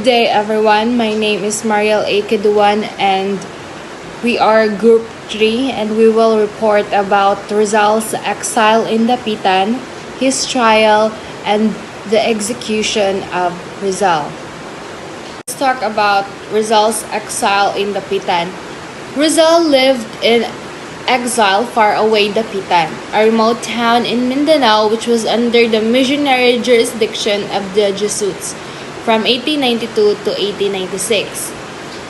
day everyone, my name is Marealle Caduan and we are Group 3 and we will report about Rizal's exile in Dapitan, his trial, and the execution of Rizal. Let's talk about Rizal's exile in Dapitan. Rizal lived in exile far away Dapitan, a remote town in Mindanao which was under the missionary jurisdiction of the Jesuits from 1892 to 1896.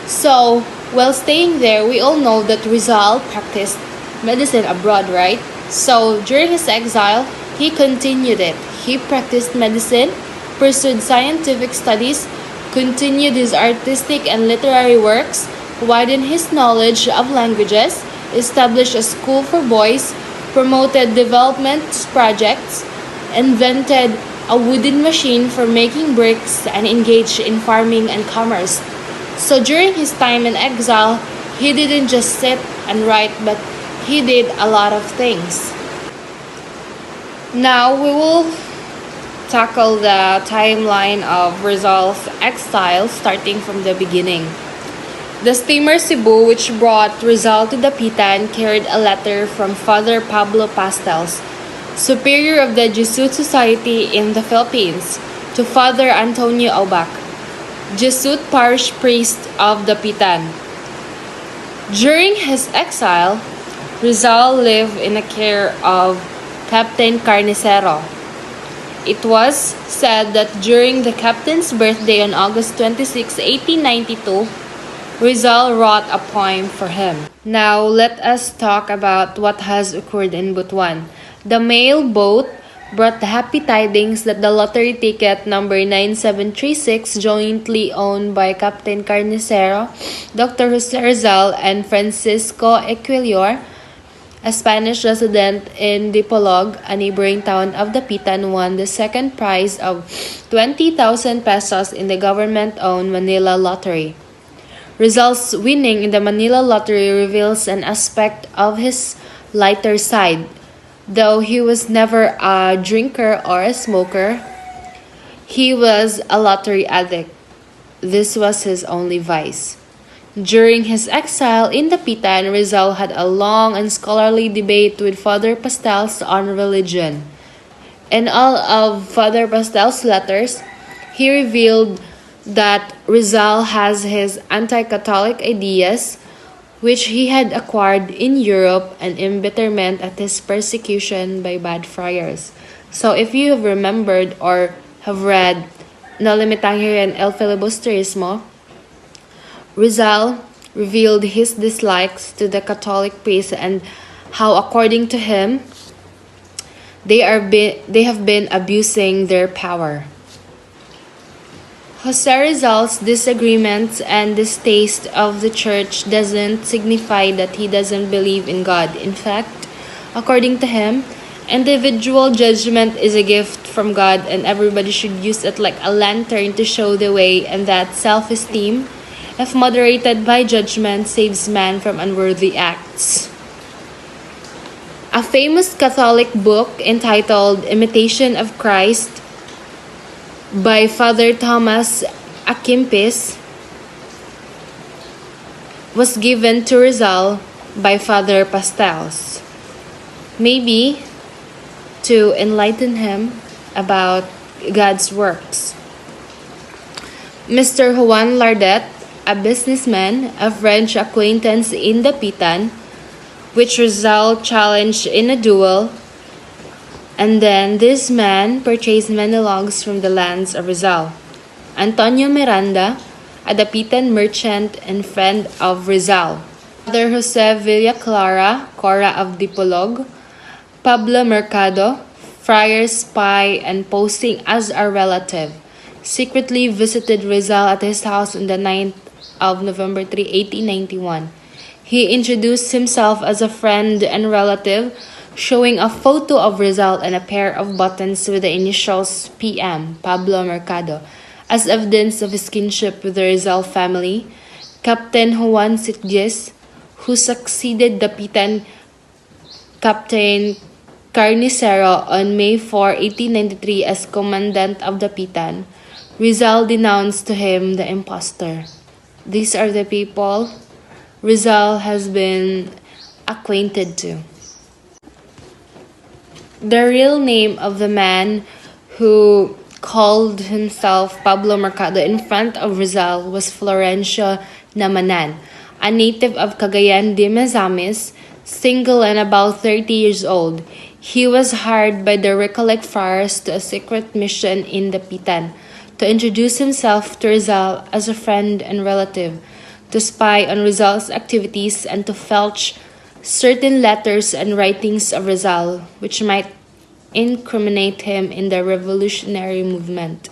So, while staying there, we all know that Rizal practiced medicine abroad, right? So, during his exile, he continued it. He practiced medicine, pursued scientific studies, continued his artistic and literary works, widened his knowledge of languages, established a school for boys, promoted development projects, invented a wooden machine for making bricks, and engaged in farming and commerce. So during his time in exile, he didn't just sit and write, but he did a lot of things. Now we will tackle the timeline of Rizal's exile starting from the beginning. The steamer Cebu, which brought Rizal to Dapitan, carried a letter from Father Pablo Pastels, superior of the Jesuit Society in the Philippines, to Father Antonio Aubac, Jesuit parish priest of Dapitan. During his exile, Rizal lived in the care of Captain Carnicero. It was said that during the captain's birthday on August 26, 1892, Rizal wrote a poem for him. Now, let us talk about what has occurred in Butuan. The mail boat brought the happy tidings that the lottery ticket number 9736, jointly owned by Captain Carnicero, Dr. Jose Rizal, and Francisco Equilior, a Spanish resident in Dipolog, a neighboring town of Dapitan, won the second prize of 20,000 pesos in the government-owned Manila Lottery. Rizal's winning in the Manila Lottery reveals an aspect of his lighter side. Though he was never a drinker or a smoker, he was a lottery addict. This was his only vice. During his exile in Dapitan, Rizal had a long and scholarly debate with Father Pastels on religion. In all of Father Pastels' letters, he revealed that Rizal has his anti-Catholic ideas, which he had acquired in Europe, and embitterment at his persecution by bad friars. So if you have remembered or have read No Limitangere and El Filibusterismo, Rizal revealed his dislikes to the Catholic priests and how, according to him, they have been abusing their power. Jose Rizal's disagreements and distaste of the church doesn't signify that he doesn't believe in God. In fact, according to him, individual judgment is a gift from God and everybody should use it like a lantern to show the way, and that self-esteem, if moderated by judgment, saves man from unworthy acts. A famous Catholic book entitled Imitation of Christ by Father Thomas A Kempis was given to Rizal by Father Pastels, maybe to enlighten him about God's works. Mr. Juan Lardet, a businessman, a French acquaintance in Dapitan, which Rizal challenged in a duel, and then this man purchased many logs from the lands of Rizal. Antonio Miranda, a Dapitan merchant and friend of Rizal. Father Jose Villaclara, Cora of Dipolog. Pablo Mercado, friar spy and posting as a relative, secretly visited Rizal at his house on the 9th of November 3, 1891. He introduced himself as a friend and relative, showing a photo of Rizal and a pair of buttons with the initials PM, Pablo Mercado, as evidence of his kinship with the Rizal family. Captain Juan Sitges, who succeeded Dapitan Captain Carnicero on May 4, 1893 as Commandant of Dapitan, Rizal denounced to him the impostor. These are the people Rizal has been acquainted to. The real name of the man who called himself Pablo Mercado in front of Rizal was Florencio Namanan, a native of Cagayan de Mae Escamis, single and about 30 years old. He was hired by the Recollect friars to a secret mission in Dapitan to introduce himself to Rizal as a friend and relative, to spy on Rizal's activities and to filch certain letters and writings of Rizal which might incriminate him in the revolutionary movement.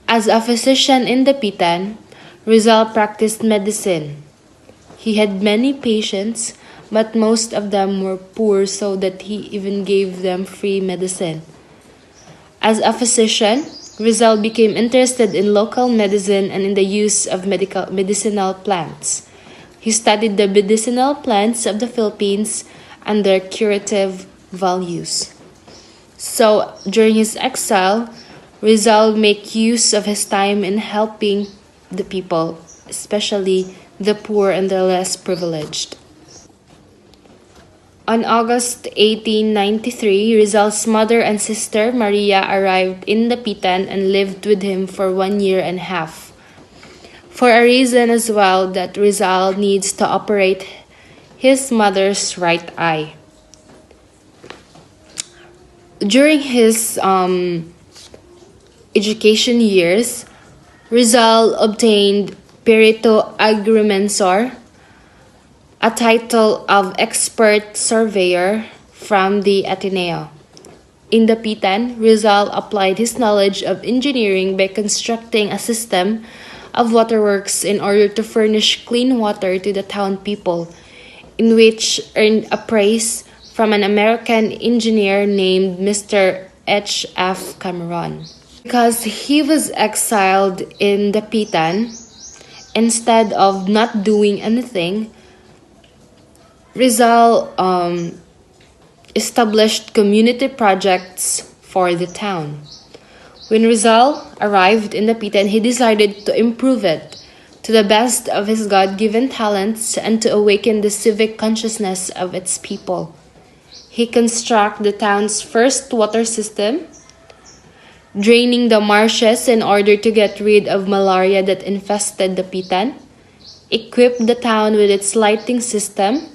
As a physician in Dapitan, Rizal practiced medicine. He had many patients, but most of them were poor, so that he even gave them free medicine. As a physician, Rizal became interested in local medicine and in the use of medicinal plants. He studied the medicinal plants of the Philippines and their curative values. So, during his exile, Rizal made use of his time in helping the people, especially the poor and the less privileged. On August 1893, Rizal's mother and sister Maria arrived in Dapitan and lived with him for 1 year and a half. For a reason as well that Rizal needs to operate his mother's right eye. During his education years, Rizal obtained Perito Agrimensor, a title of expert surveyor from the Ateneo. In Dapitan, Rizal applied his knowledge of engineering by constructing a system of waterworks in order to furnish clean water to the town people, in which earned a praise from an American engineer named Mr. H.F. Cameron. Because he was exiled in Dapitan, instead of not doing anything, Rizal established community projects for the town. When Rizal arrived in Dapitan, he decided to improve it to the best of his God-given talents and to awaken the civic consciousness of its people. He constructed the town's first water system, draining the marshes in order to get rid of malaria that infested Dapitan, equipped the town with its lighting system.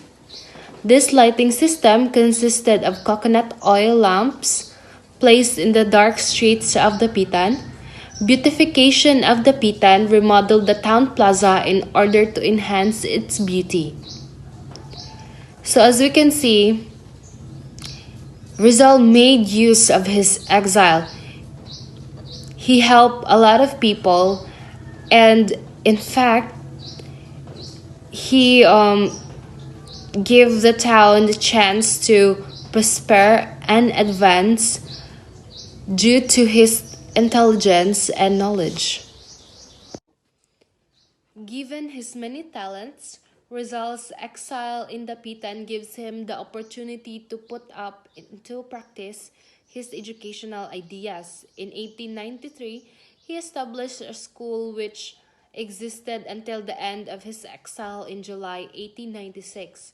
This lighting system consisted of coconut oil lamps placed in the dark streets of Dapitan. Beautification of Dapitan remodeled the town plaza in order to enhance its beauty. So as we can see, Rizal made use of his exile. He helped a lot of people, and in fact, he gave the town the chance to prosper and advance due to his intelligence and knowledge. Given his many talents, Rizal's exile in Dapitan gives him the opportunity to put up into practice his educational ideas. In 1893, he established a school which existed until the end of his exile in July 1896.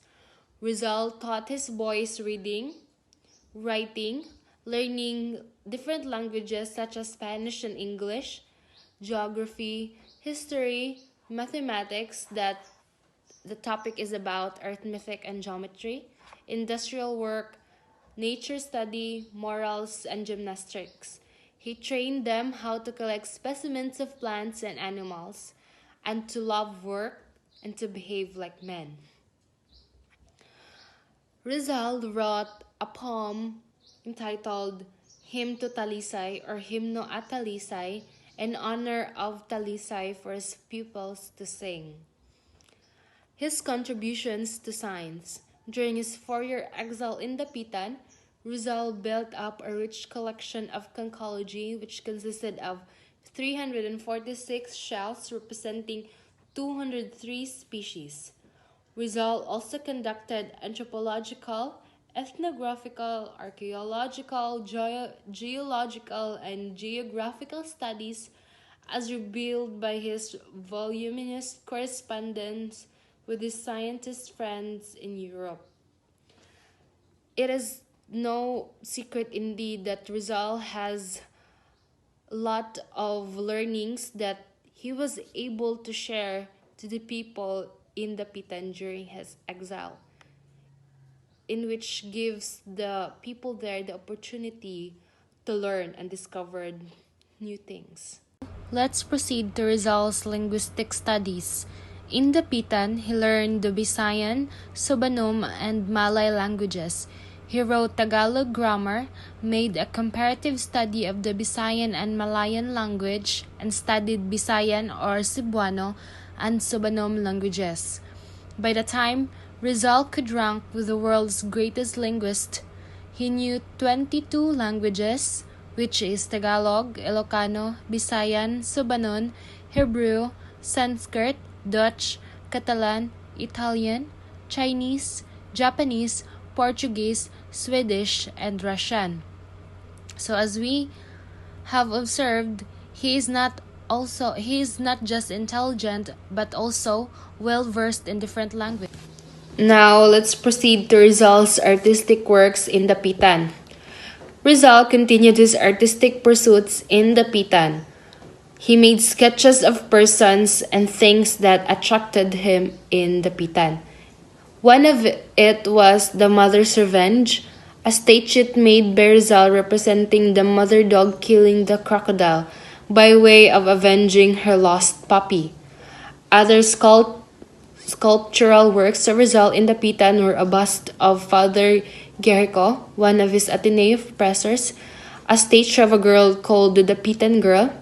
Rizal taught his boys reading, writing, learning different languages such as Spanish and English, geography, history, mathematics, that the topic is about arithmetic and geometry, industrial work, nature study, morals, and gymnastics. He trained them how to collect specimens of plants and animals, and to love work and to behave like men. Rizal wrote a poem entitled Hymn to Talisay or Hymno at Talisay in honor of Talisay for his pupils to sing. His contributions to science. During his 4 year exile in Dapitan, Rizal built up a rich collection of conchology which consisted of 346 shells representing 203 species. Rizal also conducted anthropological Ethnographical, archaeological, geological, and geographical studies, as revealed by his voluminous correspondence with his scientist friends in Europe. It is no secret indeed that Rizal has a lot of learnings that he was able to share to the people in Dapitan during his exile, in which gives the people there the opportunity to learn and discover new things. Let's proceed to Rizal's linguistic studies. In Dapitan, he learned the Visayan, Subanom, and Malay languages. He wrote Tagalog grammar, made a comparative study of the Visayan and Malayan language, and studied Visayan or Cebuano and Subanom languages. By the time Rizal could rank with the world's greatest linguist, he knew 22 languages, which is Tagalog, Ilocano, Visayan, Subanon, Hebrew, Sanskrit, Dutch, Catalan, Italian, Chinese, Japanese, Portuguese, Swedish, and Russian. So as we have observed, he is not just intelligent but also well versed in different languages. Now let's proceed to Rizal's artistic works in Dapitan. Rizal continued his artistic pursuits in Dapitan. He made sketches of persons and things that attracted him in Dapitan. One of it was The Mother's Revenge, a statue made by Rizal representing the mother dog killing the crocodile by way of avenging her lost puppy. Other sculptural works of Rizal in Dapitan were a bust of Father Guerrico, one of his Ateneo professors, a statue of a girl called the Dapitan Girl,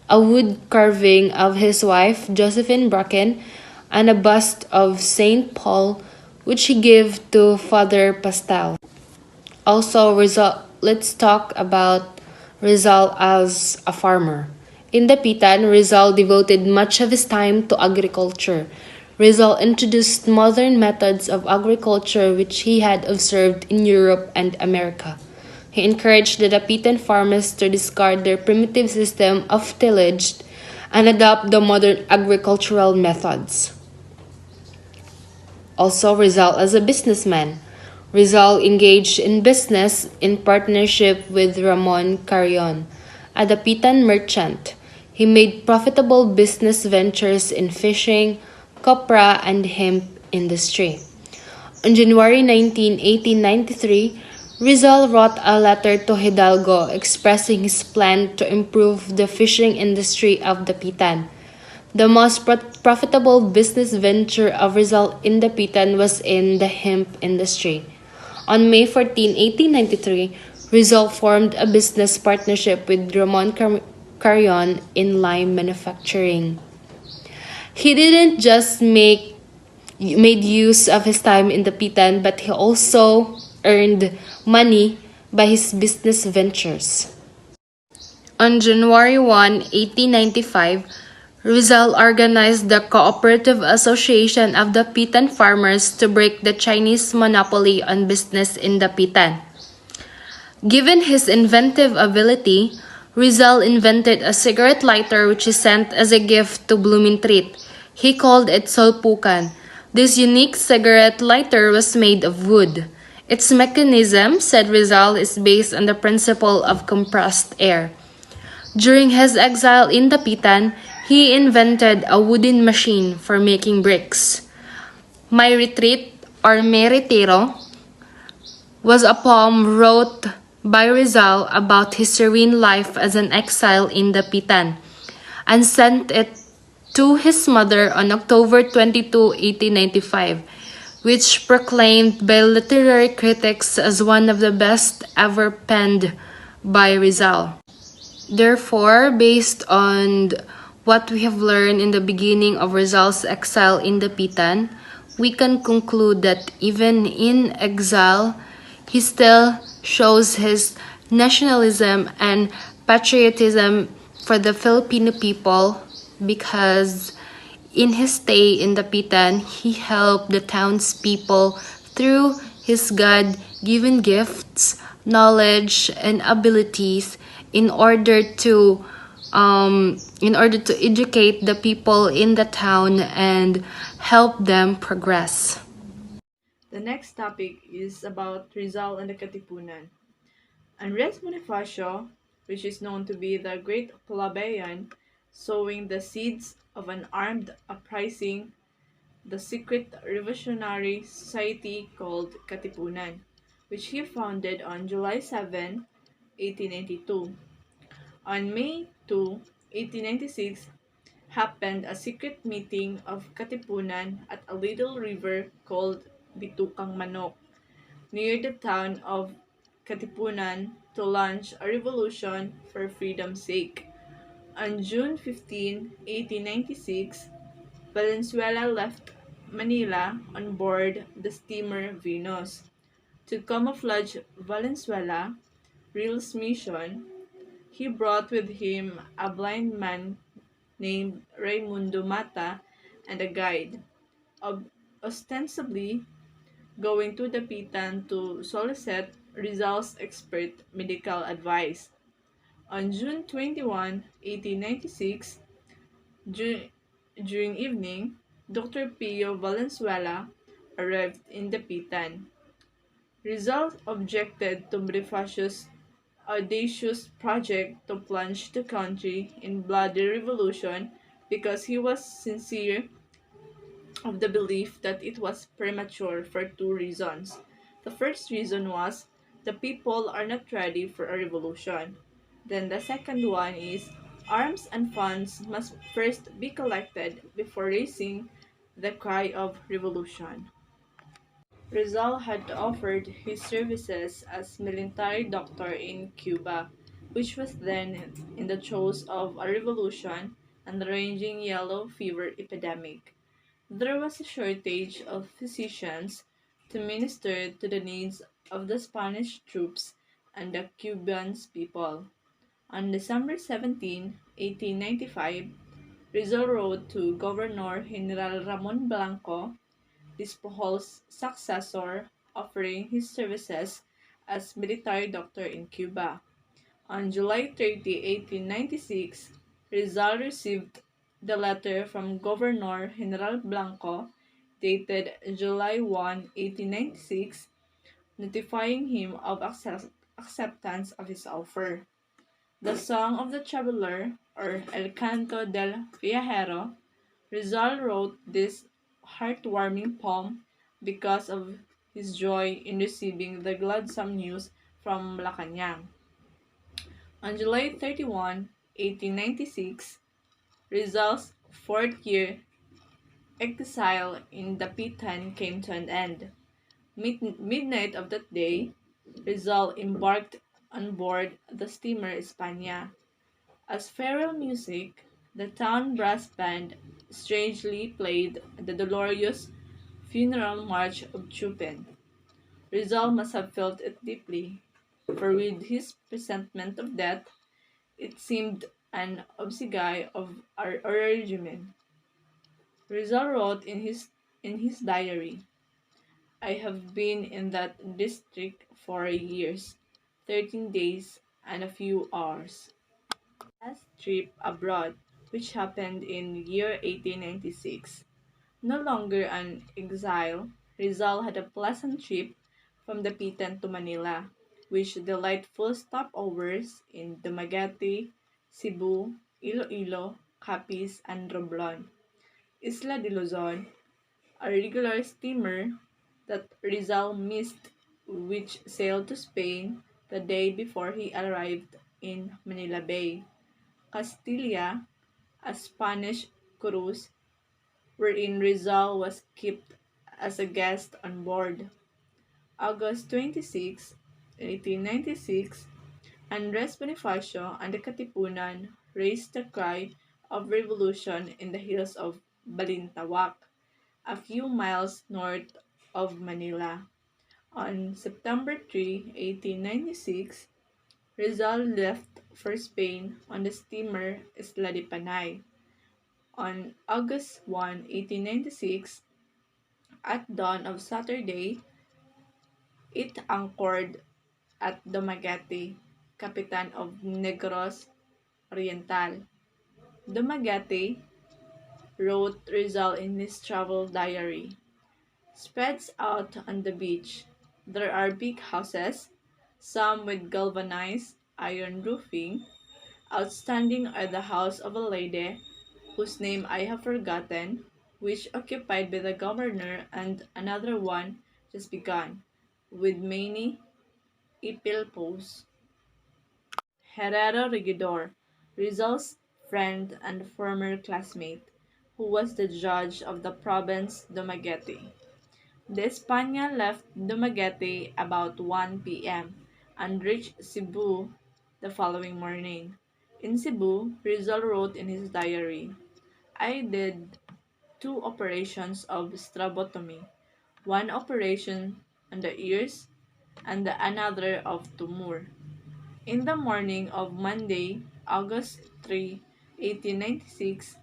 a wood carving of his wife, Josephine Bracken, and a bust of Saint Paul, which he gave to Father Pastel. Also, let's talk about Rizal as a farmer. In Dapitan, Rizal devoted much of his time to agriculture. Rizal introduced modern methods of agriculture which he had observed in Europe and America. He encouraged the Dapitan farmers to discard their primitive system of tillage and adopt the modern agricultural methods. Also, Rizal as a businessman. Rizal engaged in business in partnership with Ramon Carrion, a Dapitan merchant. He made profitable business ventures in fishing, copra, and hemp industry. On January 19, 1893, Rizal wrote a letter to Hidalgo expressing his plan to improve the fishing industry of Dapitan. The most profitable business venture of Rizal in Dapitan was in the hemp industry. On May 14, 1893, Rizal formed a business partnership with Ramon Carrion in lime manufacturing. He didn't just made use of his time in Dapitan, but he also earned money by his business ventures. On January 1, 1895, Rizal organized the Cooperative Association of Dapitan Farmers to break the Chinese monopoly on business in Dapitan. Given his inventive ability, Rizal invented a cigarette lighter which he sent as a gift to Blumentritt. He called it Solpukan. This unique cigarette lighter was made of wood. Its mechanism, said Rizal, is based on the principle of compressed air. During his exile in Dapitan, he invented a wooden machine for making bricks. My Retreat, or Me Retiro, was a poem wrote by Rizal about his serene life as an exile in Dapitan, and sent it to his mother on October 22, 1895, which proclaimed by literary critics as one of the best ever penned by Rizal. Therefore, based on what we have learned in the beginning of Rizal's exile in Dapitan, we can conclude that even in exile, he still shows his nationalism and patriotism for the Filipino people, because in his stay in Dapitan, he helped the townspeople through his God given gifts, knowledge, and abilities in order to educate the people in the town and help them progress. The next topic is about Rizal and the Katipunan. Andres Bonifacio, which is known to be the Great Plebeian, sowing the seeds of an armed uprising, the secret revolutionary society called Katipunan, which he founded on July 7, 1892. On May 2, 1896, happened a secret meeting of Katipunan at a little river called Bitukang Manok, near the town of Katipunan to launch a revolution for freedom's sake. On June 15, 1896, Valenzuela left Manila on board the steamer Venus. To camouflage Valenzuela, Real's mission, he brought with him a blind man named Raimundo Mata and a guide, ostensibly going to Dapitan to solicit Rizal's expert medical advice. On June 21, 1896, dur- during evening, Dr. Pio Valenzuela arrived in Dapitan. Rizal objected to Bonifacio's audacious project to plunge the country in bloody revolution because he was sincere of the belief that it was premature for two reasons. The first reason was the people are not ready for a revolution. Then the second one is arms and funds must first be collected before raising the cry of revolution. Rizal had offered his services as military doctor in Cuba, which was then in the throes of a revolution and the raging yellow fever epidemic. There was a shortage of physicians to minister to the needs of the Spanish troops and the Cuban people. On December 17, 1895, Rizal wrote to Governor General Ramon Blanco, Despojol's successor, offering his services as military doctor in Cuba. On July 30, 1896, Rizal received the letter from Governor General Blanco, dated July 1, 1896, notifying him of acceptance of his offer. The Song of the Traveler, or El Canto del Viajero, Rizal wrote this heartwarming poem because of his joy in receiving the gladsome news from Malacanang. On July 31, 1896, Rizal's fourth-year exile in Dapitan came to an end. Midnight of that day, Rizal embarked on board the steamer España. As farewell music, the town brass band strangely played the dolorous funeral march of Chopin. Rizal must have felt it deeply, for with his presentiment of death, it seemed an obsequy of our regimen. Rizal wrote in his diary, I have been in that district for years, 13 days and a few hours. Last trip abroad, which happened in year 1896. No longer an exile, Rizal had a pleasant trip from Dapitan to Manila, which delightful stopovers in Dumaguete, Cebu, Iloilo, Capiz, and Romblon. Isla de Luzon, a regular steamer that Rizal missed, which sailed to Spain the day before he arrived in Manila Bay. Castilla, a Spanish cruise wherein Rizal was kept as a guest on board. August 26, 1896, Andres Bonifacio and the Katipunan raised the cry of revolution in the hills of Balintawak, a few miles north of Manila. On September 3, 1896, Rizal left for Spain on the steamer Isla de Panay. On August 1, 1896, at dawn of Saturday, It anchored at Dumaguete, Capitan of Negros Oriental. Dumaguete, wrote Rizal in his travel diary, spreads out on the beach. There are big houses, some with galvanized iron roofing. Outstanding are the house of a lady whose name I have forgotten, which occupied by the governor, and another one just begun, with many ipilpos. Herrero Regidor, Rizal's friend and former classmate, who was the judge of the province Dumaguete. The España left Dumaguete about 1 p.m. and reached Cebu the following morning. In Cebu, Rizal wrote in his diary, I did two operations of strabotomy, one operation on the ears and the another of tumor. In the morning of Monday, August 3, 1896,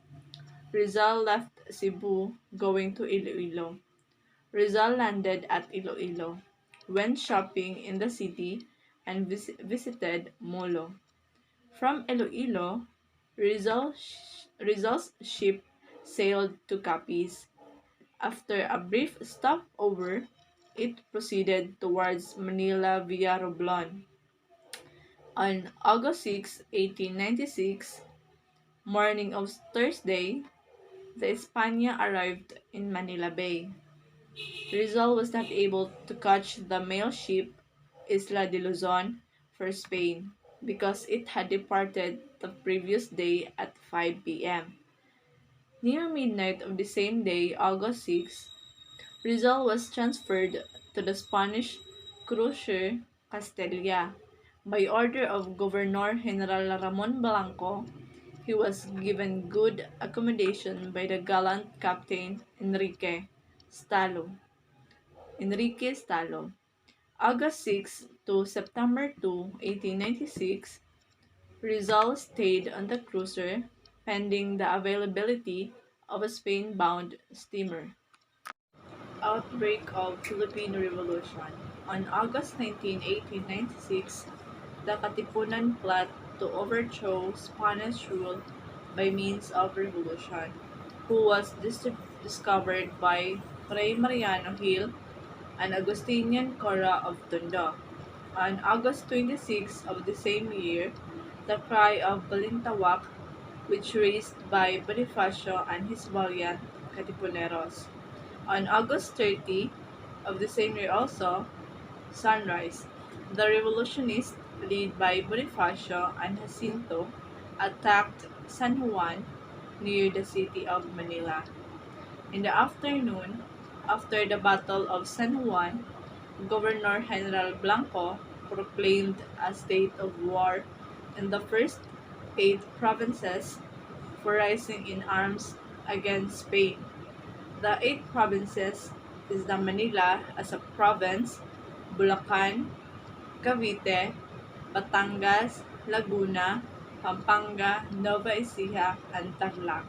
Rizal left Cebu going to Iloilo. Rizal landed at Iloilo, went shopping in the city, and visited Molo. From Iloilo, Rizal's ship sailed to Capiz. After a brief stopover, it proceeded towards Manila via Romblon. On August 6, 1896, morning of Thursday, the España arrived in Manila Bay. Rizal was not able to catch the mail ship Isla de Luzon for Spain because it had departed the previous day at 5 p.m. Near midnight of the same day, August 6, Rizal was transferred to the Spanish cruiser Castilla. By order of Governor General Ramon Blanco, he was given good accommodation by the gallant Captain Enrique Stalo. August 6 to September 2, 1896, Rizal stayed on the cruiser pending the availability of a Spain-bound steamer. Outbreak of Philippine Revolution. On August 19, 1896, the Katipunan plot to overthrow Spanish rule by means of revolution, who was discovered by Fray Mariano Gil, an Augustinian cura of Tondo. On August 26 of the same year, the cry of Balintawak, which raised by Bonifacio and his valiant Katipuneros. On August 30 of the same year also, sunrise, the revolutionists, led by Bonifacio and Jacinto, attacked San Juan near the city of Manila. In the afternoon, after the Battle of San Juan, Governor General Blanco proclaimed a state of war in the first 8 provinces for rising in arms against Spain. The 8 provinces is the Manila as a province, Bulacan, Cavite, Batangas, Laguna, Pampanga, Nueva Ecija, and Tarlac.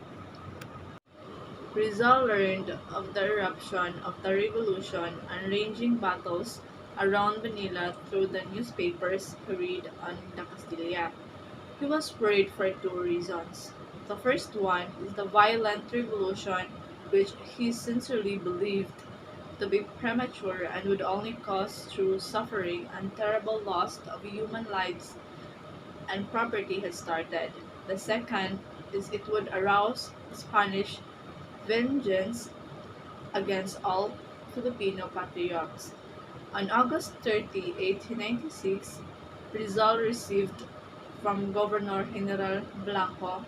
Rizal learned of the eruption of the revolution and raging battles around Manila through the newspapers he read on the Castilla. He was worried for two reasons. The first one is the violent revolution which he sincerely believed to be premature and would only cause true suffering and terrible loss of human lives and property had started. The second is it would arouse Spanish vengeance against all Filipino patriots. On August 30, 1896, Rizal received from Governor General Blanco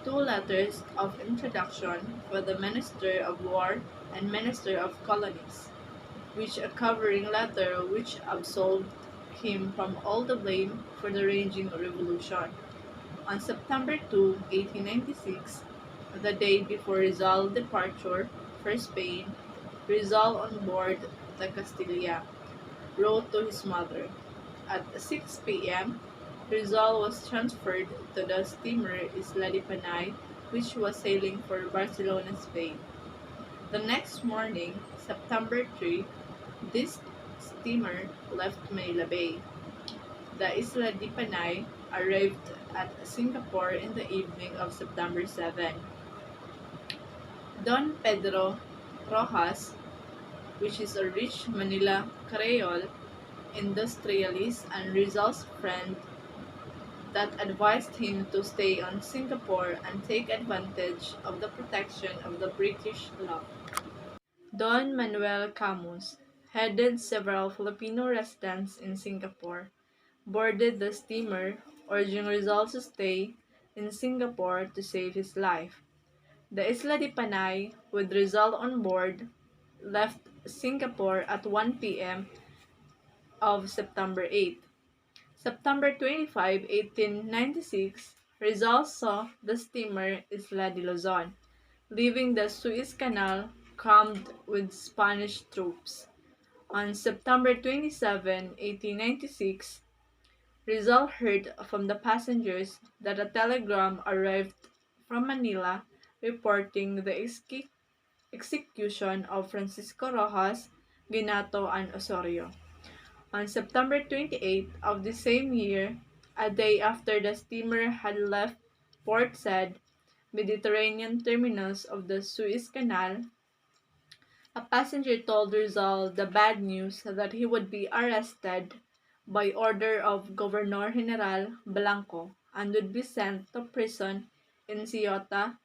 2 letters of introduction for the Minister of War and Minister of Colonies, which a covering letter which absolved him from all the blame for the raging revolution. On September 2, 1896, the day before Rizal's departure for Spain, Rizal on board the Castilla wrote to his mother. At 6 p.m., Rizal was transferred to the steamer Isla de Panay, which was sailing for Barcelona, Spain. The next morning, September 3, this steamer left Manila Bay. The Isla de Panay arrived at Singapore in the evening of September 7. Don Pedro Rojas, which is a rich Manila Creole industrialist and Rizal's friend, that advised him to stay on Singapore and take advantage of the protection of the British law. Don Manuel Camus headed several Filipino residents in Singapore, boarded the steamer, urging Rizal to stay in Singapore to save his life. The Isla de Panay, with Rizal on board, left Singapore at 1 p.m. of September 8. September 25, 1896, Rizal saw the steamer Isla de Luzon, leaving the Suez Canal crammed with Spanish troops. On September 27, 1896, Rizal heard from the passengers that a telegram arrived from Manila reporting the execution of Francisco Rojas, Ginato, and Osorio. On September 28 of the same year, a day after the steamer had left Port Said, Mediterranean terminus of the Suez Canal, a passenger told Rizal the bad news that he would be arrested by order of Governor General Blanco and would be sent to prison in Ceuta,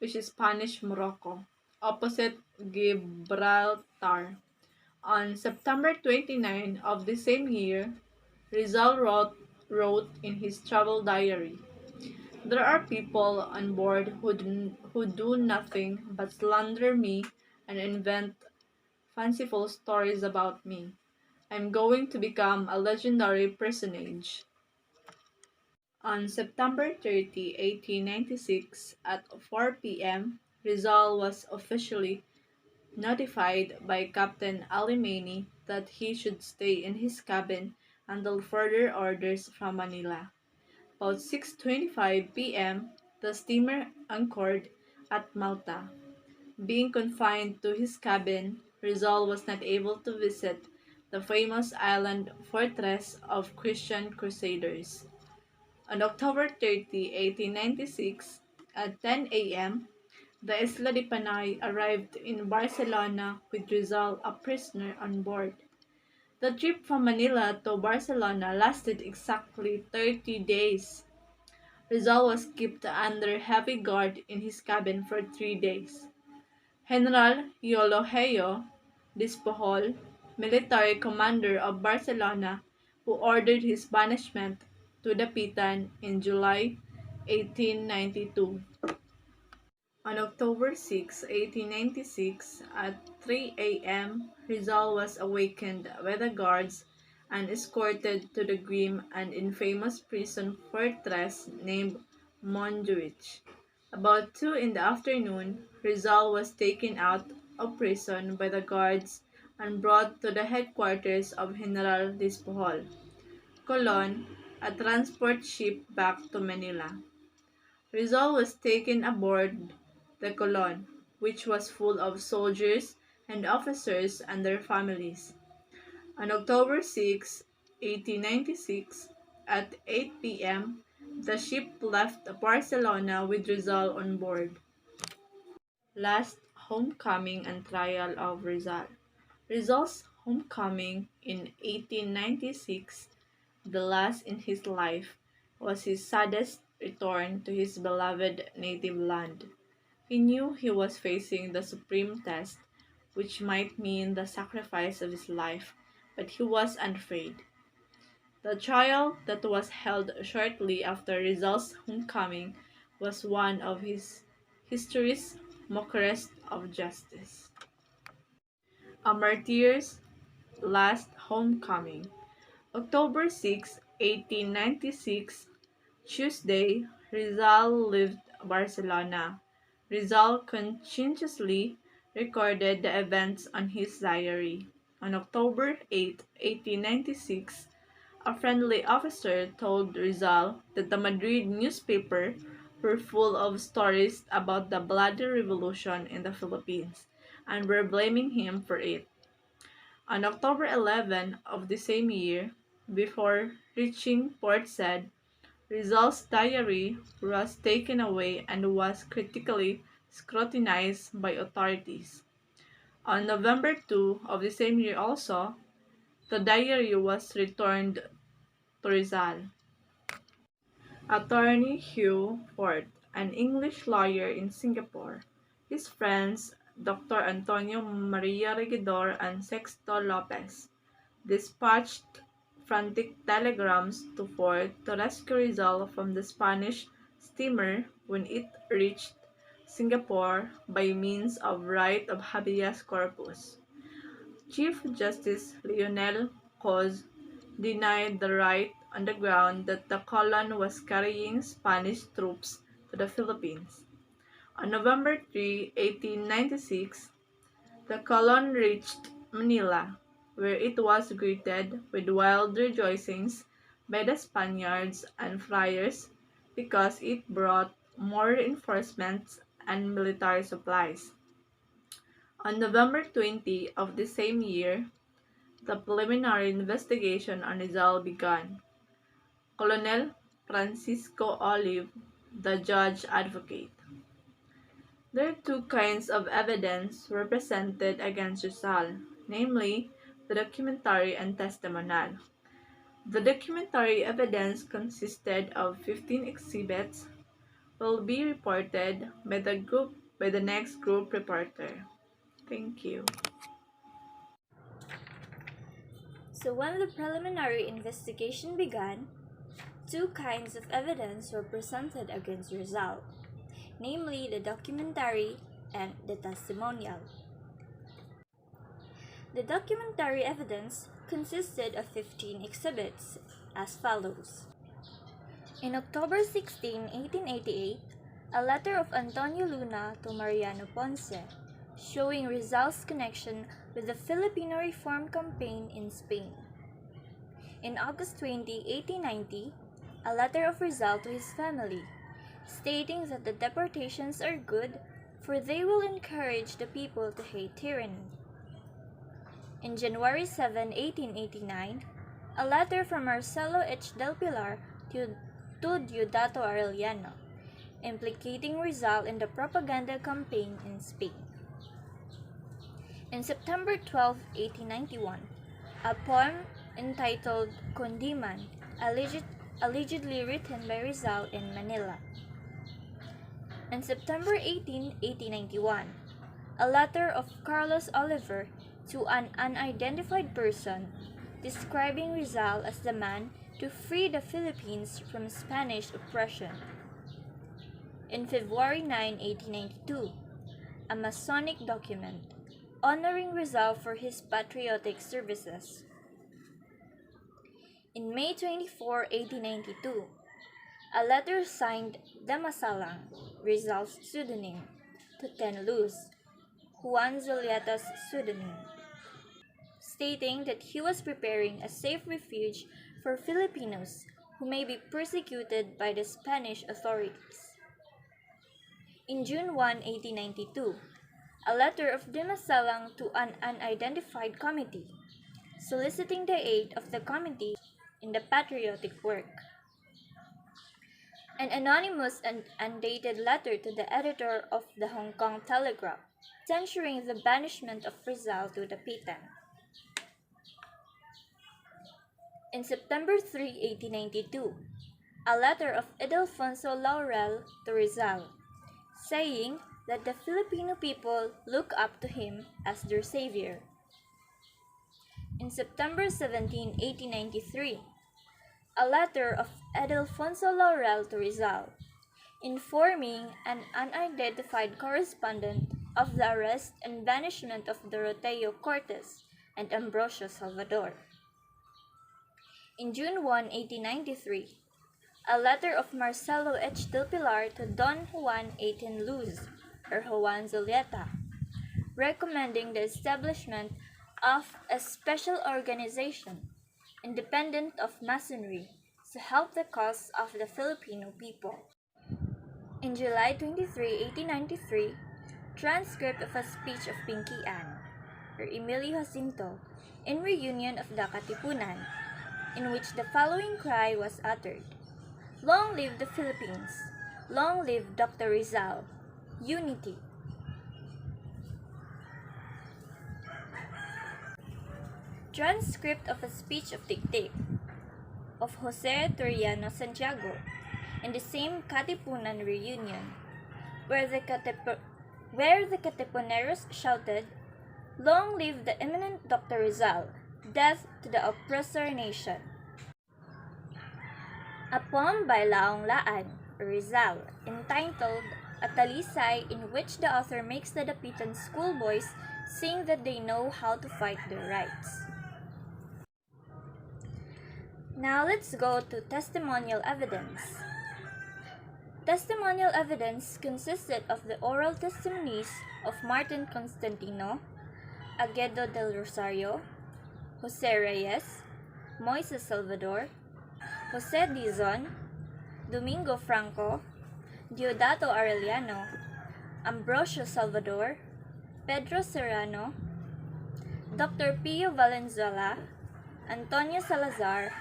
which is Spanish Morocco, opposite Gibraltar. On September 29 of the same year, Rizal wrote in his travel diary, "There are people on board who do nothing but slander me and invent fanciful stories about me. I'm going to become a legendary personage." On September 30, 1896, at 4 p.m., Rizal was officially notified by Captain Alimany that he should stay in his cabin until further orders from Manila. About 6:25 p.m., the steamer anchored at Malta. Being confined to his cabin, Rizal was not able to visit the famous island fortress of Christian Crusaders. On October 30, 1896, at 10 a.m., the Isla de Panay arrived in Barcelona with Rizal a prisoner on board. The trip from Manila to Barcelona lasted exactly 30 days. Rizal was kept under heavy guard in his cabin for 3 days. General Eulogio Despojol, military commander of Barcelona, who ordered his banishment to Dapitan in July 1892. On October 6, 1896, at 3 a.m., Rizal was awakened by the guards and escorted to the grim and infamous prison fortress named Montjuich. About 2 in the afternoon, Rizal was taken out of prison by the guards and brought to the headquarters of General Despojol, Colon, a transport ship back to Manila. Rizal was taken aboard the Colon, which was full of soldiers and officers and their families. On October 6, 1896, at 8 p.m., the ship left Barcelona with Rizal on board. Last homecoming and trial of Rizal. Rizal's homecoming in 1896, the last in his life, was his saddest return to his beloved native land. He knew he was facing the supreme test, which might mean the sacrifice of his life, but he was unafraid. The trial that was held shortly after Rizal's homecoming was one of his history's mockers of justice. A martyr's last homecoming. October 6, 1896, Tuesday, Rizal left Barcelona. Rizal conscientiously recorded the events on his diary. On October 8, 1896, a friendly officer told Rizal that the Madrid newspaper were full of stories about the bloody revolution in the Philippines and were blaming him for it. On October 11 of the same year, before reaching Port Said, Rizal's diary was taken away and was critically scrutinized by authorities. On November 2 of the same year also, the diary was returned to Rizal. Attorney Hugh Ford, an English lawyer in Singapore, his friends Dr. Antonio Maria Regidor and Sexto Lopez, dispatched frantic telegrams to Ford to rescue Rizal from the Spanish steamer when it reached Singapore by means of right of habeas corpus. Chief Justice Lionel Cos denied the right on the ground that the colon was carrying Spanish troops to the Philippines. On November 3, 1896, the colon reached Manila, where it was greeted with wild rejoicings by the Spaniards and friars because it brought more reinforcements and military supplies. On November 20 of the same year, the preliminary investigation on Rizal began. Colonel Francisco Olive, the judge advocate. There are two kinds of evidence were presented against Rizal, namely the documentary and testimonial. The documentary evidence consisted of 15 exhibits will be reported by the next group reporter. Thank you. So when the preliminary investigation began, two kinds of evidence were presented against Rizal, namely the documentary and the testimonial. The documentary evidence consisted of 15 exhibits as follows. In October 16, 1888, a letter of Antonio Luna to Mariano Ponce, showing Rizal's connection with the Filipino Reform Campaign in Spain. In August 20, 1890, a letter of Rizal to his family, stating that the deportations are good, for they will encourage the people to hate tyranny. In January 7, 1889, a letter from Marcelo H. del Pilar to Diodato Arellano, implicating Rizal in the propaganda campaign in Spain. In September 12, 1891, a poem entitled Condiman, allegedly written by Rizal in Manila. In September 18, 1891, a letter of Carlos Oliver to an unidentified person describing Rizal as the man to free the Philippines from Spanish oppression. In February 9, 1892, a Masonic document honoring Rizal for his patriotic services. In May 24, 1892, a letter signed Damasalang, Rizal's pseudonym, to Ten Luz, Juan Zulieta's pseudonym, stating that he was preparing a safe refuge for Filipinos who may be persecuted by the Spanish authorities. In June 1, 1892, a letter of Damasalang to an unidentified committee, soliciting the aid of the committee in the patriotic work. An anonymous and undated letter to the editor of the Hong Kong Telegraph, censuring the banishment of Rizal to Dapitan. In September 3, 1892, a letter of Ildefonso Laurel to Rizal, saying that the Filipino people look up to him as their savior. In September 17, 1893, a letter of Ildefonso Laurel to Rizal, informing an unidentified correspondent of the arrest and banishment of Doroteo Cortes and Ambrosio Salvador. In June 1, 1893, a letter of Marcelo H. del Pilar to Don Juan A. Luz, or Juan Zulieta, recommending the establishment of a special organization, independent of Masonry, to help the cause of the Filipino people. In July 23, 1893, transcript of a speech of Pinky Ann, or Emilio Jacinto, in reunion of the Katipunan, in which the following cry was uttered: "Long live the Philippines! Long live Dr. Rizal! Unity!" Transcript of a speech of dictate of Jose Toriano Santiago in the same Katipunan reunion, where the Katipuneros shouted, "Long live the eminent Dr. Rizal! Death to the oppressor nation!" A poem by Laong Laan, Rizal, entitled "A Talisay," in which the author makes the Dapitan schoolboys sing that they know how to fight their rights. Now let's go to testimonial evidence. Testimonial evidence consisted of the oral testimonies of Martin Constantino, Aguedo del Rosario, Jose Reyes, Moises Salvador, Jose Dizon, Domingo Franco, Diodato Arellano, Ambrosio Salvador, Pedro Serrano, Dr. Pio Valenzuela, Antonio Salazar,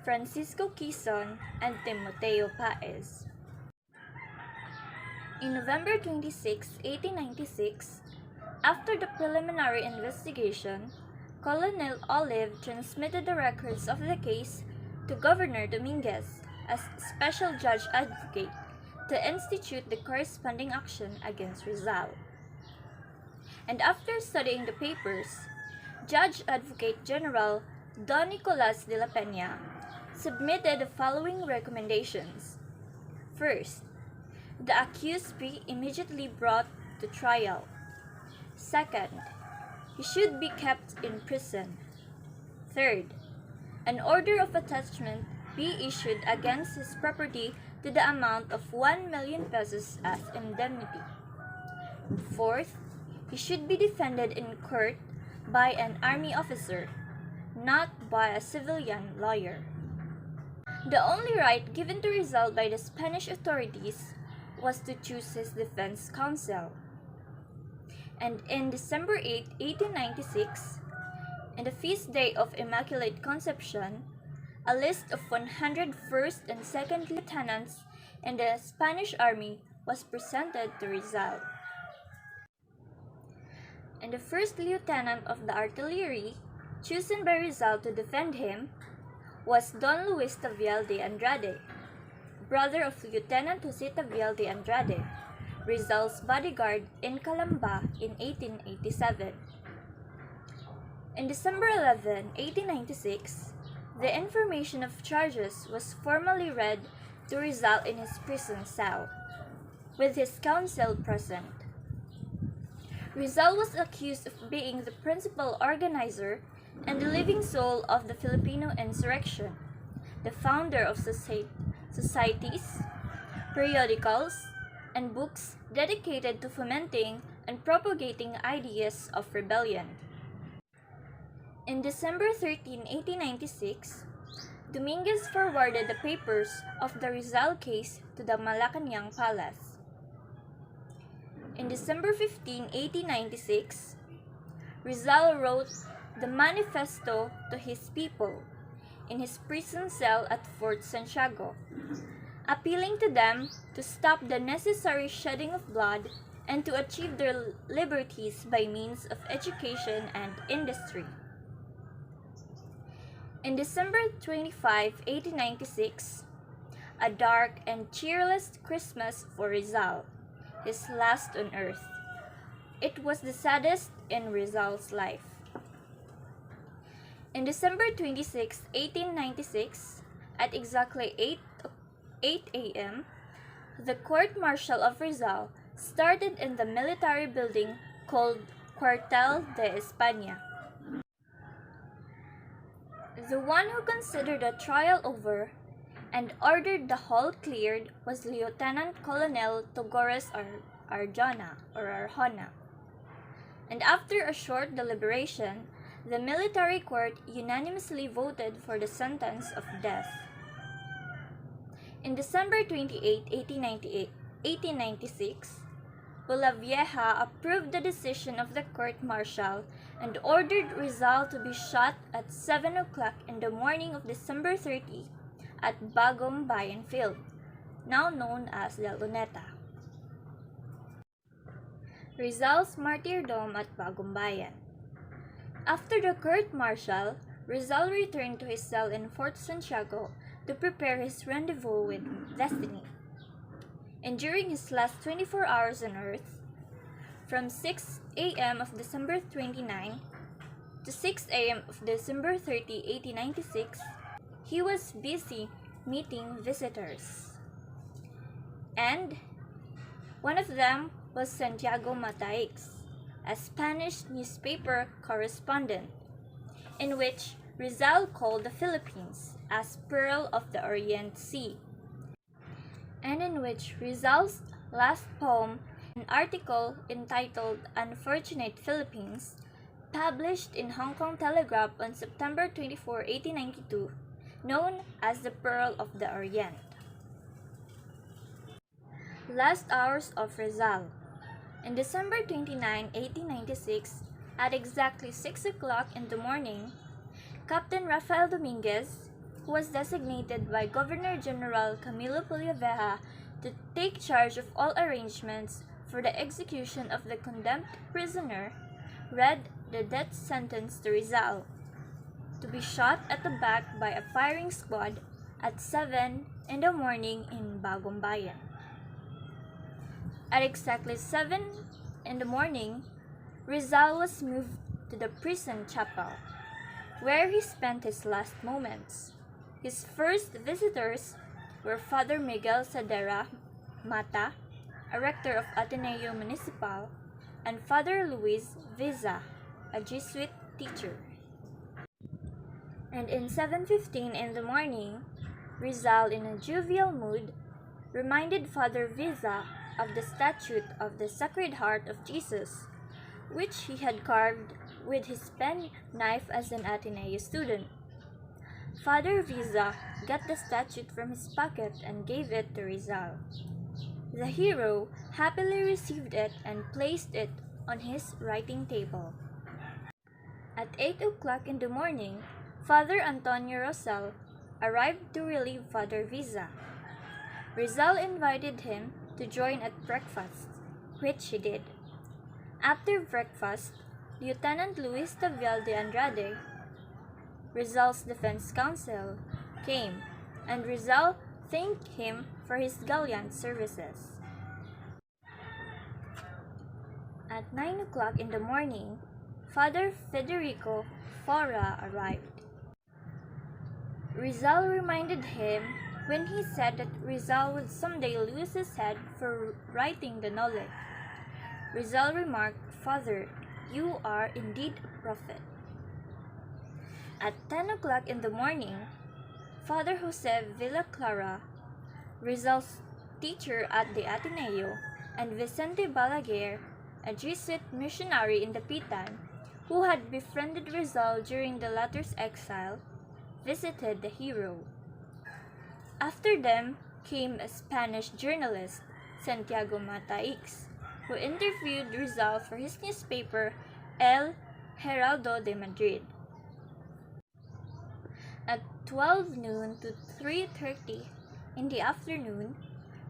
Francisco Quizon, and Timoteo Paez. In November 26, 1896, after the preliminary investigation, Colonel Olive transmitted the records of the case to Governor Dominguez as special judge advocate to institute the corresponding action against Rizal. And after studying the papers, Judge Advocate General Don Nicolas de la Peña submitted the following recommendations. First, the accused be immediately brought to trial. Second, he should be kept in prison. Third, an order of attachment be issued against his property to the amount of 1 million pesos as indemnity. Fourth, he should be defended in court by an army officer, not by a civilian lawyer. The only right given to Rizal by the Spanish authorities was to choose his defense counsel. And in December 8, 1896, in the feast day of Immaculate Conception, a list of 101st and 2nd lieutenants in the Spanish army was presented to Rizal. And the first lieutenant of the artillery, chosen by Rizal to defend him, was Don Luis Tavial de Andrade, brother of Lieutenant Jose Tavial de Andrade, Rizal's bodyguard in Calamba in 1887. In December 11, 1896, the information of charges was formally read to Rizal in his prison cell, with his counsel present. Rizal was accused of being the principal organizer and the living soul of the Filipino insurrection, the founder of societies, periodicals, and books dedicated to fomenting and propagating ideas of rebellion. In December 13, 1896, Dominguez forwarded the papers of the Rizal case to the Malacañang Palace. In December 15, 1896, Rizal wrote the manifesto to his people in his prison cell at Fort Santiago, appealing to them to stop the necessary shedding of blood and to achieve their liberties by means of education and industry. In December 25, 1896, a dark and cheerless Christmas for Rizal, his last on earth. It was the saddest in Rizal's life. In December 26, 1896, at exactly 8 a.m., the court-martial of Rizal started in the military building called Cuartel de España. The one who considered the trial over and ordered the hall cleared was Lieutenant Colonel Togores Arjona. And after a short deliberation, the military court unanimously voted for the sentence of death. In December 28, 1896, Polavieja approved the decision of the court-martial and ordered Rizal to be shot at 7 o'clock in the morning of December 30 at Bagong Bayan Field, now known as La Luneta. Rizal's martyrdom at Bagong Bayan. After the court-martial, Rizal returned to his cell in Fort Santiago to prepare his rendezvous with destiny. And during his last 24 hours on earth, from 6 a.m. of December 29 to 6 a.m. of December 30, 1896, he was busy meeting visitors. And one of them was Santiago Mataix, a Spanish newspaper correspondent, in which Rizal called the Philippines as Pearl of the Orient Sea, and in which Rizal's last poem, an article entitled Unfortunate Philippines, published in Hong Kong Telegraph on September 24, 1892, known as the Pearl of the Orient. Last hours of Rizal. On December 29, 1896, at exactly 6 o'clock in the morning, Captain Rafael Dominguez, who was designated by Governor-General Camilo Puliaveja to take charge of all arrangements for the execution of the condemned prisoner, read the death sentence to Rizal, to be shot at the back by a firing squad at 7 in the morning in Bagong Bayan. At exactly 7 in the morning, Rizal was moved to the prison chapel, where he spent his last moments. His first visitors were Father Miguel Sadera Mata, a rector of Ateneo Municipal, and Father Luis Viza, a Jesuit teacher. And in 7:15 in the morning, Rizal, in a jovial mood, reminded Father Viza of the statue of the Sacred Heart of Jesus, which he had carved with his pen knife as an Ateneo student. Father Viza got the statue from his pocket and gave it to Rizal. The hero happily received it and placed it on his writing table. At 8 o'clock in the morning, Father Antonio Rosal arrived to relieve Father Viza. Rizal invited him to join at breakfast, which he did. After breakfast, Lieutenant Luis Tavial de Andrade, Rizal's defense counsel, came, and Rizal thanked him for his gallant services. At 9 o'clock in the morning, Father Federico Fora arrived. Rizal reminded him when he said that Rizal would someday lose his head for writing the Nole. Rizal remarked, "Father, you are indeed a prophet." At 10 o'clock in the morning, Father Jose Villaclara, Rizal's teacher at the Ateneo, and Vicente Balaguer, a Jesuit missionary in Dapitan, who had befriended Rizal during the latter's exile, visited the hero. After them came a Spanish journalist, Santiago Mataix, who interviewed Rizal for his newspaper El Heraldo de Madrid. At 12 noon to 3:30 in the afternoon,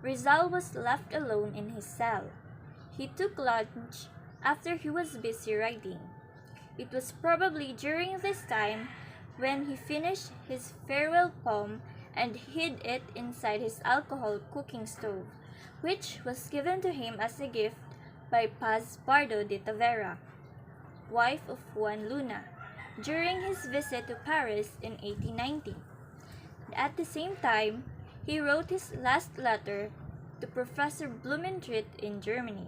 Rizal was left alone in his cell. He took lunch after he was busy writing. It was probably during this time when he finished his farewell poem and hid it inside his alcohol cooking stove, which was given to him as a gift by Paz Pardo de Tavera, wife of Juan Luna, during his visit to Paris in 1890. At the same time, he wrote his last letter to Professor Blumentritt in Germany.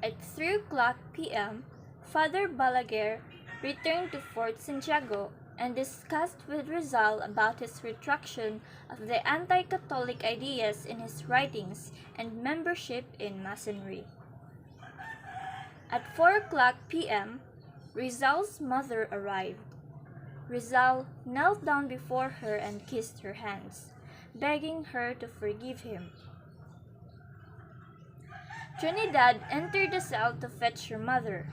At 3 o'clock p.m., Father Balaguer returned to Fort Santiago and discussed with Rizal about his retraction of the anti-Catholic ideas in his writings and membership in Masonry. At 4 o'clock p.m., Rizal's mother arrived. Rizal knelt down before her and kissed her hands, begging her to forgive him. Trinidad entered the cell to fetch her mother.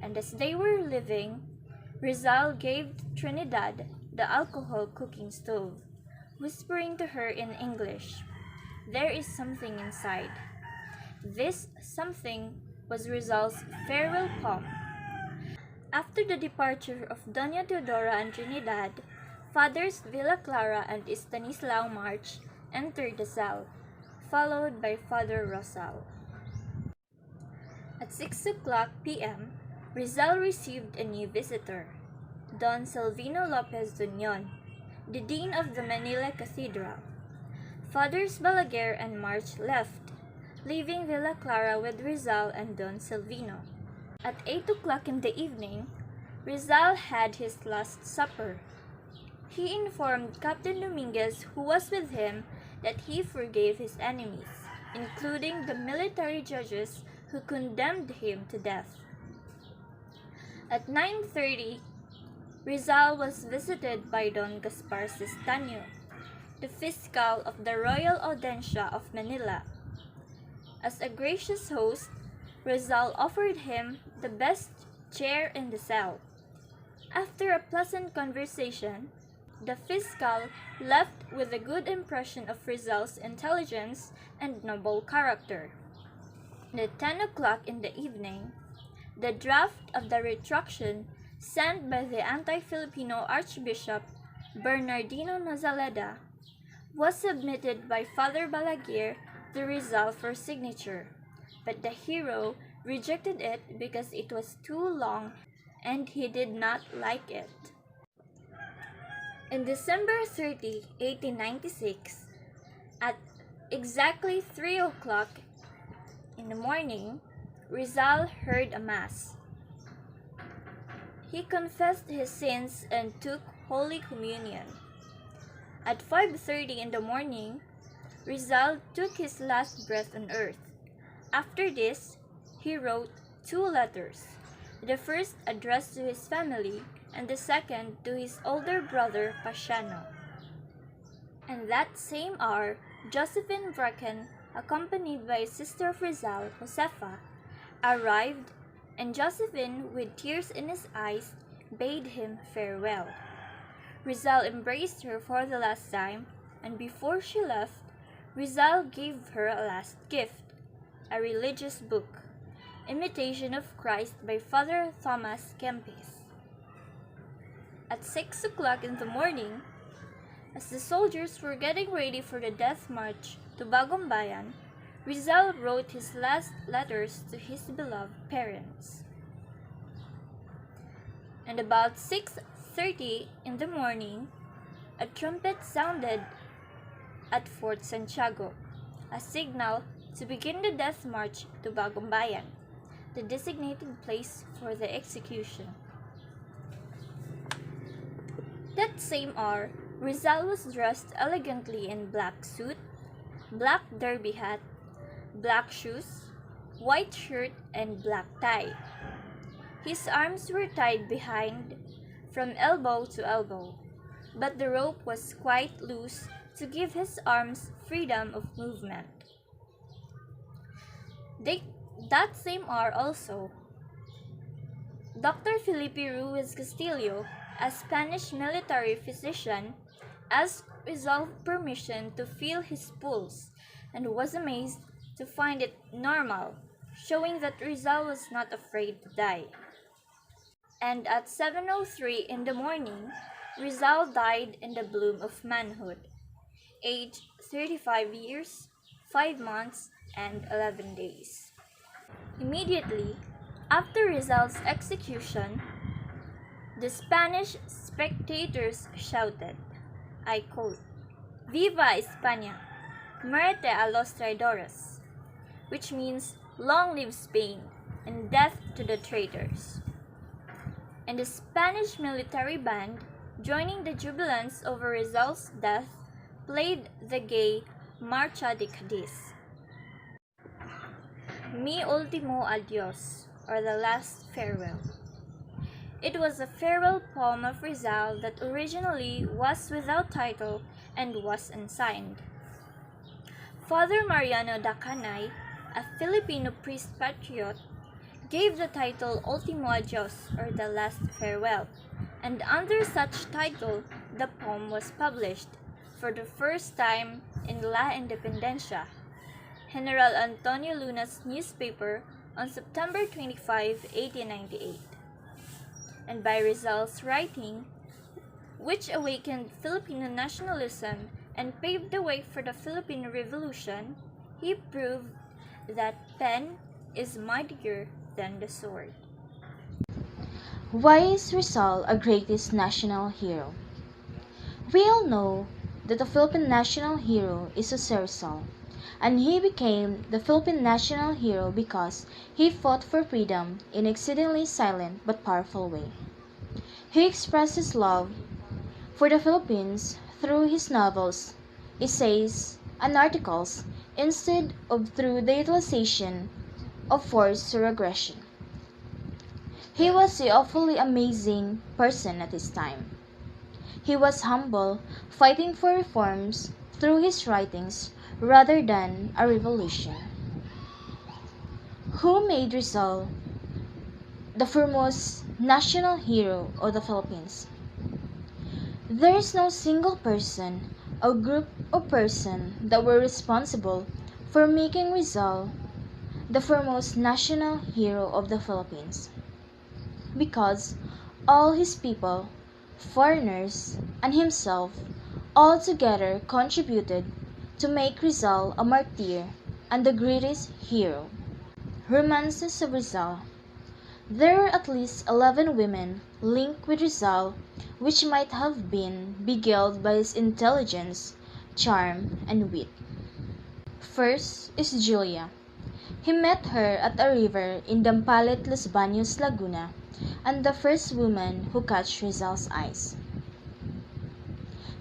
and as they were leaving, Rizal gave Trinidad the alcohol cooking stove, whispering to her in English, "There is something inside." This something was Rizal's farewell poem. After the departure of Doña Teodora and Trinidad, Fathers Villa Clara and Estanislao March entered the cell, followed by Father Rosal. At 6 p.m., Rizal received a new visitor, Don Silvino Lopez Dunion, the Dean of the Marealle Cathedral. Fathers Balaguer and March left, leaving Villa Clara with Rizal and Don Silvino. At 8 in the evening, Rizal had his last supper. He informed Captain Dominguez, who was with him, that he forgave his enemies, including the military judges who condemned him to death. At 9:30, Rizal was visited by Don Gaspar Cistanio, the fiscal of the Royal Audiencia of Manila. As a gracious host, Rizal offered him the best chair in the cell. After a pleasant conversation, the fiscal left with a good impression of Rizal's intelligence and noble character. At 10 in the evening, the draft of the retraction sent by the anti-Filipino Archbishop Bernardino Nazaleda was submitted by Father Balaguer to Rizal for signature, but the hero rejected it because it was too long and he did not like it. On December 30, 1896, at exactly 3 in the morning, Rizal heard a mass. He confessed his sins and took Holy Communion. At 5:30 in the morning, Rizal took his last breath on earth. After this, he wrote 2 letters, the first addressed to his family and the second to his older brother Pasiano. And that same hour, Josephine Bracken, accompanied by a sister of Rizal, Josefa, arrived, and Josephine, with tears in his eyes, bade him farewell. Rizal embraced her for the last time, and before she left, Rizal gave her a last gift, a religious book, Imitation of Christ by Father Thomas Kempis. At 6 in the morning, as the soldiers were getting ready for the death march to Bagong Bayan, Rizal wrote his last letters to his beloved parents. And about 6:30 in the morning, a trumpet sounded at Fort Santiago, a signal to begin the death march to Bagong Bayan, the designated place for the execution. That same hour, Rizal was dressed elegantly in black suit, black derby hat, black shoes, white shirt, and black tie. His arms were tied behind from elbow to elbow, but the rope was quite loose to give his arms freedom of movement. That same hour also, Dr. Felipe Ruiz Castillo, a Spanish military physician, asked Rizal permission to feel his pulse and was amazed to find it normal, showing that Rizal was not afraid to die. And at 7:03 in the morning, Rizal died in the bloom of manhood, aged 35 years, 5 months, and 11 days. Immediately after Rizal's execution, the Spanish spectators shouted, I quote, "Viva España! Muerte a los traidores!" which means long live Spain and death to the traitors. And the Spanish military band, joining the jubilants over Rizal's death, played the gay Marcha de Cadiz. Mi Ultimo Adios, or the Last Farewell. It was a farewell poem of Rizal that originally was without title and was unsigned. Father Mariano da Canay, a Filipino priest patriot, gave the title Ultimo Adios, or the Last Farewell, and under such title, the poem was published for the first time in La Independencia, General Antonio Luna's newspaper, on September 25, 1898. And by Rizal's writing, which awakened Filipino nationalism and paved the way for the Philippine Revolution, he proved that pen is mightier than the sword. Why is Rizal a greatest national hero? We all know that the Philippine national hero is Jose Rizal, and he became the Philippine national hero because he fought for freedom in an exceedingly silent but powerful way. He expressed his love for the Philippines through his novels, essays, and articles instead of through the utilization of force or aggression. He was a awfully amazing person at his time. He was humble, fighting for reforms through his writings rather than a revolution. Who made Rizal the foremost national hero of the Philippines? There is no single person or group of persons that were responsible for making Rizal the foremost national hero of the Philippines, because all his people, foreigners, and himself all together contributed to make Rizal a martyr and the greatest hero. Romances of Rizal. There are at least 11 women linked with Rizal which might have been beguiled by his intelligence, charm, and wit. First is Julia. He met her at a river in Dampalit, Los Baños, Laguna, and the first woman who caught Rizal's eyes.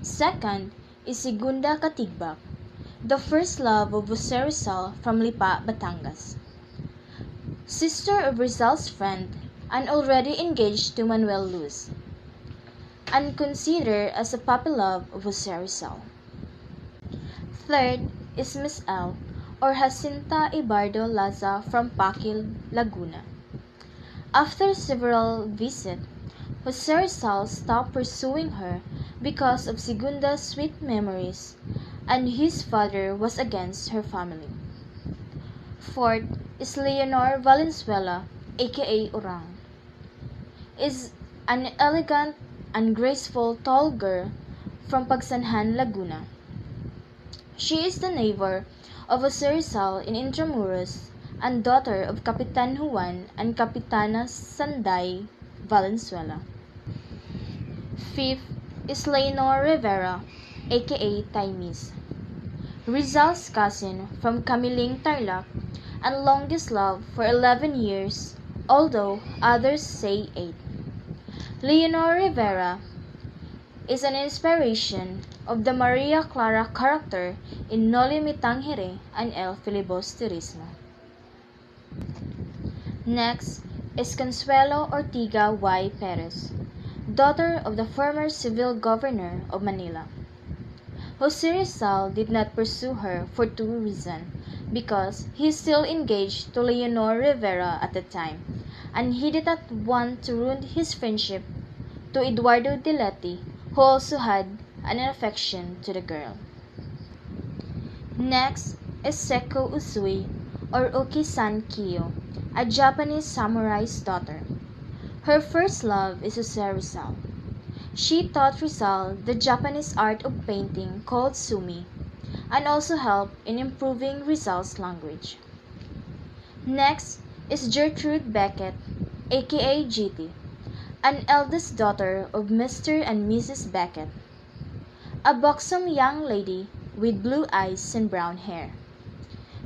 Second is Segunda Katigbak, the first love of Jose Rizal from Lipa, Batangas. Sister of Rizal's friend and already engaged to Manuel Luz, and considered as a puppy love of Jose Rizal. Third is Miss L, or Jacinta Ibardo Laza from Paquil, Laguna. After several visits, Jose Rizal stopped pursuing her because of Segunda's sweet memories, and his father was against her family. Fourth is Leonor Valenzuela, aka Orang. Is an elegant and graceful tall girl from Pagsanhan, Laguna. She is the neighbor of Jose Rizal in Intramuros and daughter of Capitan Juan and Capitana Sanday Valenzuela. Fifth is Leonor Rivera, aka Taimis, Rizal's cousin from Camiling, Tarlac, and longest love for 11 years, although others say 8. Leonor Rivera is an inspiration of the Maria Clara character in Noli Me Tangere and El Filibusterismo. Next is Consuelo Ortiga Y. Perez, daughter of the former civil governor of Manila. Jose Rizal did not pursue her for two reasons, because he is still engaged to Leonor Rivera at the time, and he did not want to ruin his friendship to Eduardo de Leti, who also had an affection to the girl. Next is Seko Usui, or Uki-san Kiyo, a Japanese samurai's daughter. Her first love is Jose Rizal. She taught Rizal the Japanese art of painting called sumi, and also helped in improving Rizal's language. Next is Gertrude Beckett, aka GT, an eldest daughter of Mr. and Mrs. Beckett, a buxom young lady with blue eyes and brown hair.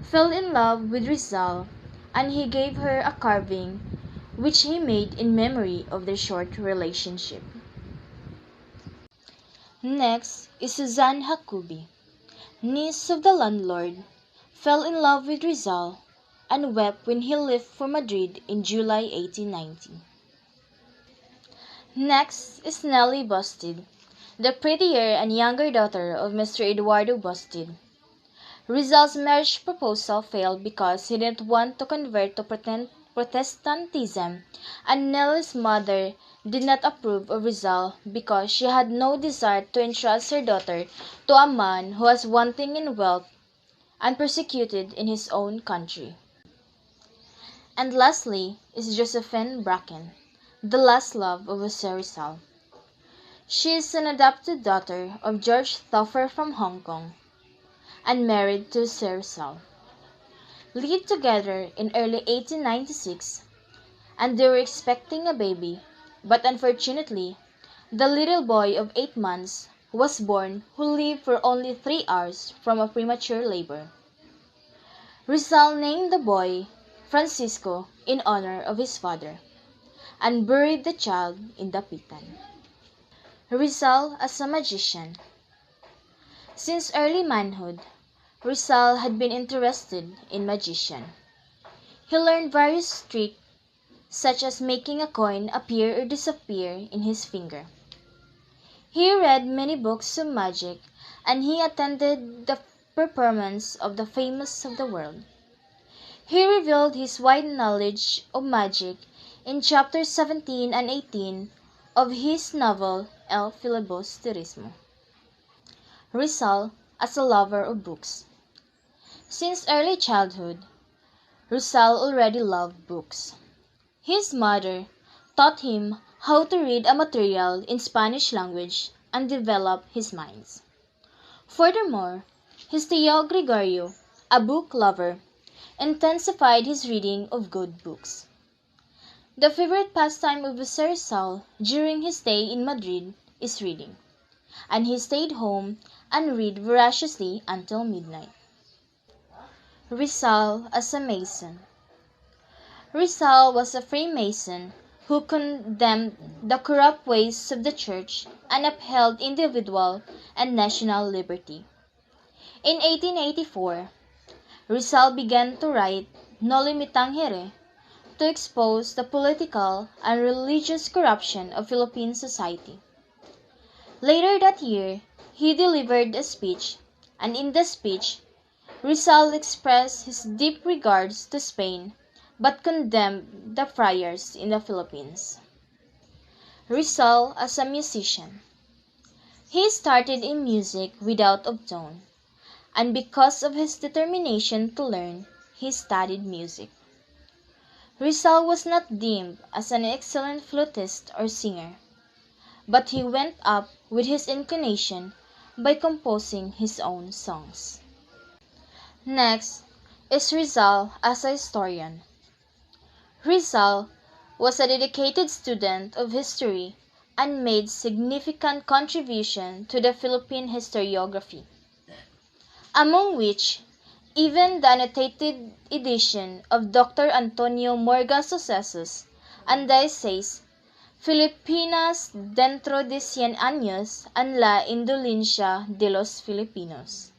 Fell in love with Rizal, and he gave her a carving which he made in memory of their short relationship. Next is Suzanne Hakubi, niece of the landlord, fell in love with Rizal and wept when he left for Madrid in July 1890. Next is Nellie Bustid, the prettier and younger daughter of Mr. Eduardo Bustid. Rizal's marriage proposal failed because he didn't want to convert to Protestantism, and Nellie's mother did not approve of Rizal because she had no desire to entrust her daughter to a man who was wanting in wealth and persecuted in his own country. And lastly is Josephine Bracken, the last love of Jose Rizal. She is an adopted daughter of George Thauffer from Hong Kong and married to Jose Rizal. Lived together in early 1896, and they were expecting a baby, but unfortunately, the little boy of 8 months was born who lived for only 3 hours from a premature labor. Rizal named the boy Francisco in honor of his father, and buried the child in Dapitan. Rizal as a magician. Since early manhood, Rizal had been interested in magician. He learned various tricks such as making a coin appear or disappear in his finger. He read many books of magic, and he attended the performance of the famous of the world. He revealed his wide knowledge of magic in chapters 17 and 18 of his novel El Filibusterismo. Rizal as a lover of books. Since early childhood, Rizal already loved books. His mother taught him how to read a material in Spanish language and develop his minds. Furthermore, his Tío Gregorio, a book lover, intensified his reading of good books. The favorite pastime of Jose Rizal during his stay in Madrid is reading, and he stayed home and read voraciously until midnight. Rizal as a Mason. Rizal was a Freemason who condemned the corrupt ways of the Church and upheld individual and national liberty. In 1884, Rizal began to write Noli Me Tangere to expose the political and religious corruption of Philippine society. Later that year, he delivered a speech, and in the speech, Rizal expressed his deep regards to Spain but condemned the friars in the Philippines. Rizal as a musician. He started in music without a tone, and because of his determination to learn, he studied music. Rizal was not deemed as an excellent flutist or singer, but he went up with his inclination by composing his own songs. Next is Rizal as a historian. Rizal was a dedicated student of history and made significant contribution to the Philippine historiography, among which even the annotated edition of Dr. Antonio Morga Sucesos Andaeses, Filipinas dentro de 100 años and la indolencia de los Filipinos.